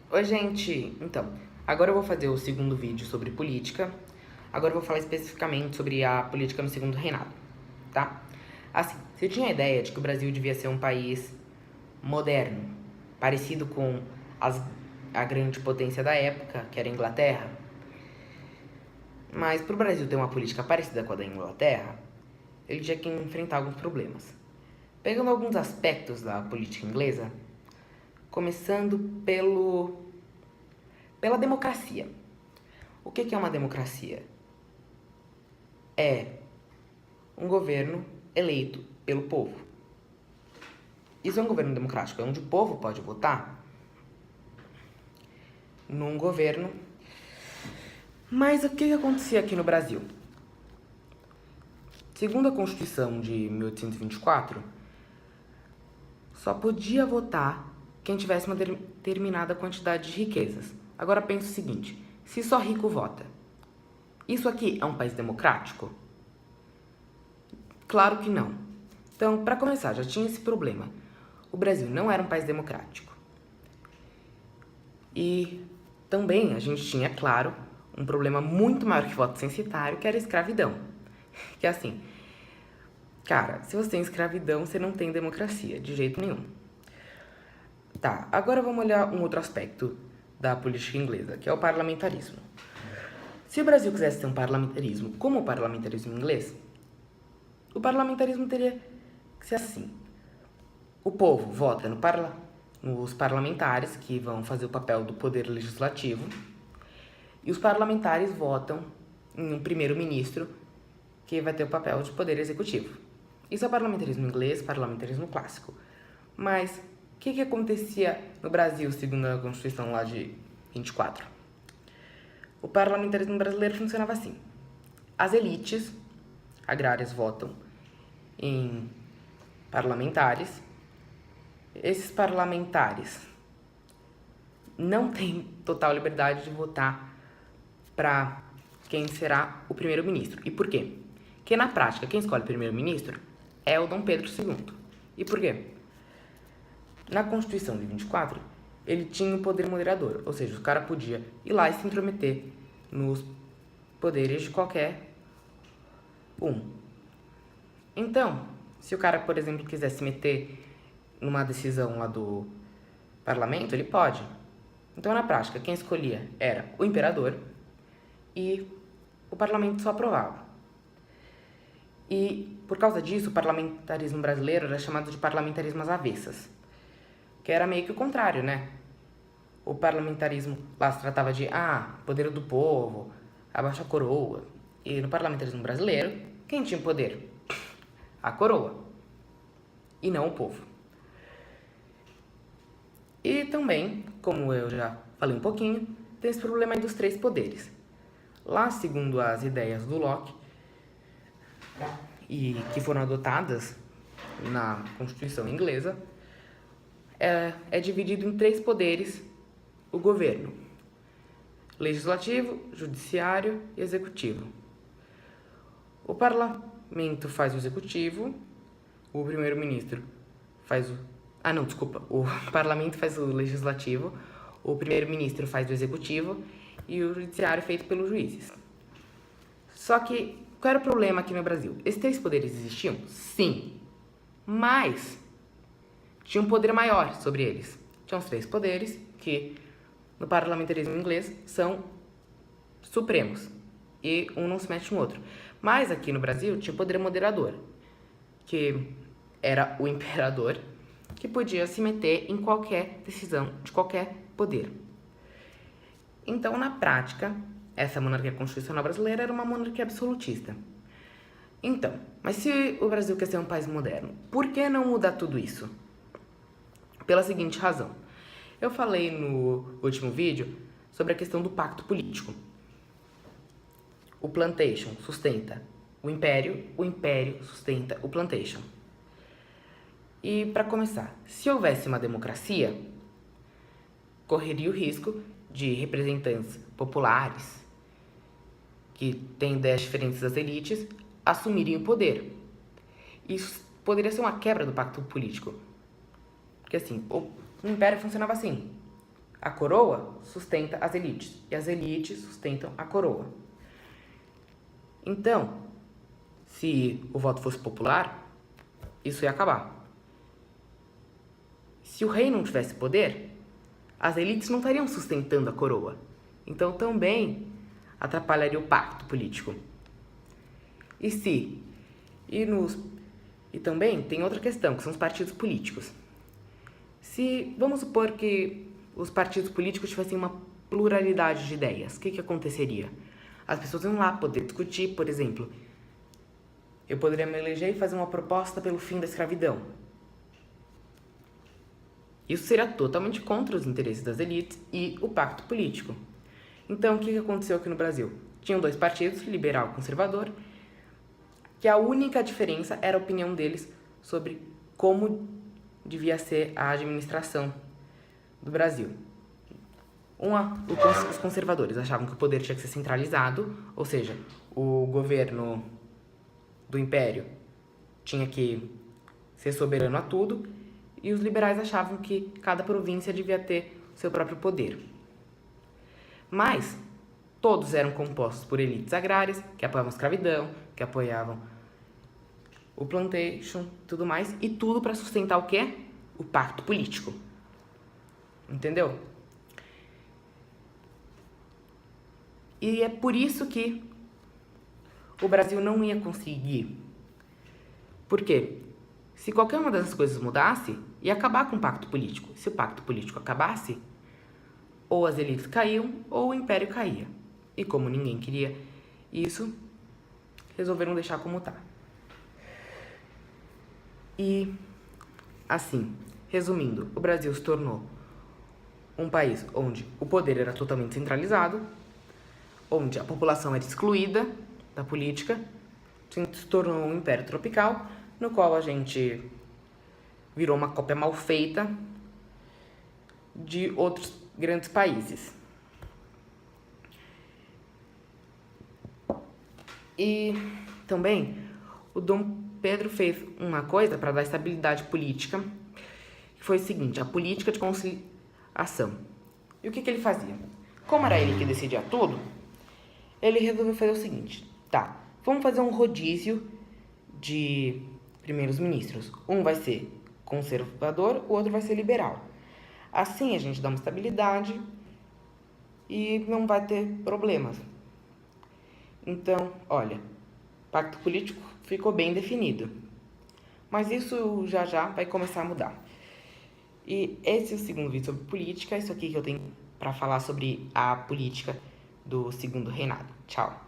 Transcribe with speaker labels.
Speaker 1: Oi, gente! Então, agora eu vou fazer o segundo vídeo sobre política. Agora eu vou falar especificamente sobre a política no segundo reinado, tá? Assim, você tinha a ideia de que o Brasil devia ser um país moderno, parecido com a grande potência da época, que era a Inglaterra. Mas para o Brasil ter uma política parecida com a da Inglaterra, ele tinha que enfrentar alguns problemas. Pegando alguns aspectos da política inglesa, começando pela democracia. O que é uma democracia? É um governo eleito pelo povo. Isso é um governo democrático, é onde o povo pode votar num governo. Mas o que acontecia aqui no Brasil? Segundo a Constituição de 1824, só podia votar quem tivesse uma determinada quantidade de riquezas. Agora pense o seguinte, se só rico vota, isso aqui é um país democrático? Claro que não. Então, para começar, já tinha esse problema. O Brasil não era um país democrático. E também a gente tinha, claro, um problema muito maior que voto censitário, que era a escravidão. Que é assim, cara, se você tem escravidão, você não tem democracia, de jeito nenhum. Tá, agora vamos olhar um outro aspecto da política inglesa, que é o parlamentarismo. Se o Brasil quisesse ter um parlamentarismo como o parlamentarismo inglês, o parlamentarismo teria que ser assim. O povo vota nos parlamentares, que vão fazer o papel do poder legislativo, e os parlamentares votam em um primeiro-ministro, que vai ter o papel de poder executivo. Isso é o parlamentarismo inglês, parlamentarismo clássico. Mas o que acontecia no Brasil, segundo a Constituição lá de 24? O parlamentarismo brasileiro funcionava assim. As elites agrárias votam em parlamentares. Esses parlamentares não têm total liberdade de votar para quem será o primeiro-ministro. E por quê? Porque na prática, quem escolhe o primeiro-ministro é o Dom Pedro II. E por quê? Na Constituição de 24, ele tinha o poder moderador, ou seja, o cara podia ir lá e se intrometer nos poderes de qualquer um. Então, se o cara, por exemplo, quiser se meter numa decisão lá do parlamento, ele pode. Então, na prática, quem escolhia era o imperador e o parlamento só aprovava. E, por causa disso, o parlamentarismo brasileiro era chamado de parlamentarismo às avessas, que era meio que o contrário, né? O parlamentarismo lá se tratava de, poder do povo, abaixa a coroa. E no parlamentarismo brasileiro, quem tinha poder? A coroa. E não o povo. E também, como eu já falei um pouquinho, tem esse problema aí dos três poderes. Lá, segundo as ideias do Locke, e que foram adotadas na Constituição inglesa, é dividido em três poderes o governo: legislativo, judiciário e executivo. O parlamento faz o executivo, o primeiro-ministro faz o... o parlamento faz o legislativo, o primeiro-ministro faz o executivo e o judiciário é feito pelos juízes. Só que, qual era o problema aqui no Brasil? Esses três poderes existiam? Sim. Mas tinha um poder maior sobre eles. Tinham os três poderes que, no parlamentarismo inglês, são supremos. E um não se mete no outro. Mas aqui no Brasil tinha o poder moderador, que era o imperador, que podia se meter em qualquer decisão de qualquer poder. Então, na prática, essa monarquia constitucional brasileira era uma monarquia absolutista. Então, mas se o Brasil quer ser um país moderno, por que não mudar tudo isso? Pela seguinte razão. Eu falei no último vídeo sobre a questão do pacto político. O plantation sustenta o império sustenta o plantation. E, para começar, se houvesse uma democracia, correria o risco de representantes populares, que têm ideias diferentes das elites, assumirem o poder. Isso poderia ser uma quebra do pacto político. Porque, assim, o império funcionava assim. A coroa sustenta as elites e as elites sustentam a coroa. Então, se o voto fosse popular, isso ia acabar. Se o rei não tivesse poder, as elites não estariam sustentando a coroa. Então também atrapalharia o pacto político. E também tem outra questão, que são os partidos políticos. Vamos supor que os partidos políticos tivessem uma pluralidade de ideias, o que aconteceria? As pessoas iam lá poder discutir, por exemplo, eu poderia me eleger e fazer uma proposta pelo fim da escravidão. Isso seria totalmente contra os interesses das elites e o pacto político. Então, o que aconteceu aqui no Brasil? Tinham 2 partidos, liberal e conservador, que a única diferença era a opinião deles sobre como devia ser a administração do Brasil. Os conservadores achavam que o poder tinha que ser centralizado, ou seja, o governo do império tinha que ser soberano a tudo, e os liberais achavam que cada província devia ter seu próprio poder. Mas todos eram compostos por elites agrárias, que apoiavam a escravidão, que apoiavam o plantation, tudo mais, e tudo para sustentar o quê? O pacto político. Entendeu? E é por isso que o Brasil não ia conseguir. Por quê? Se qualquer uma dessas coisas mudasse, ia acabar com o pacto político. Se o pacto político acabasse, ou as elites caíam, ou o império caía. E como ninguém queria isso, resolveram deixar como tá. E, assim, resumindo, o Brasil se tornou um país onde o poder era totalmente centralizado, onde a população era excluída da política, se tornou um império tropical, no qual a gente virou uma cópia mal feita de outros grandes países. E também o Dom Pedro fez uma coisa para dar estabilidade política, que foi o seguinte, a política de conciliação. E o que ele fazia? Como era ele que decidia tudo, ele resolveu fazer o seguinte, tá, vamos fazer um rodízio de primeiros ministros. Um vai ser conservador, o outro vai ser liberal. Assim a gente dá uma estabilidade e não vai ter problemas. Então, olha, pacto político ficou bem definido. Mas isso já vai começar a mudar. E esse é o segundo vídeo sobre política. Isso aqui que eu tenho para falar sobre a política do segundo reinado. Tchau.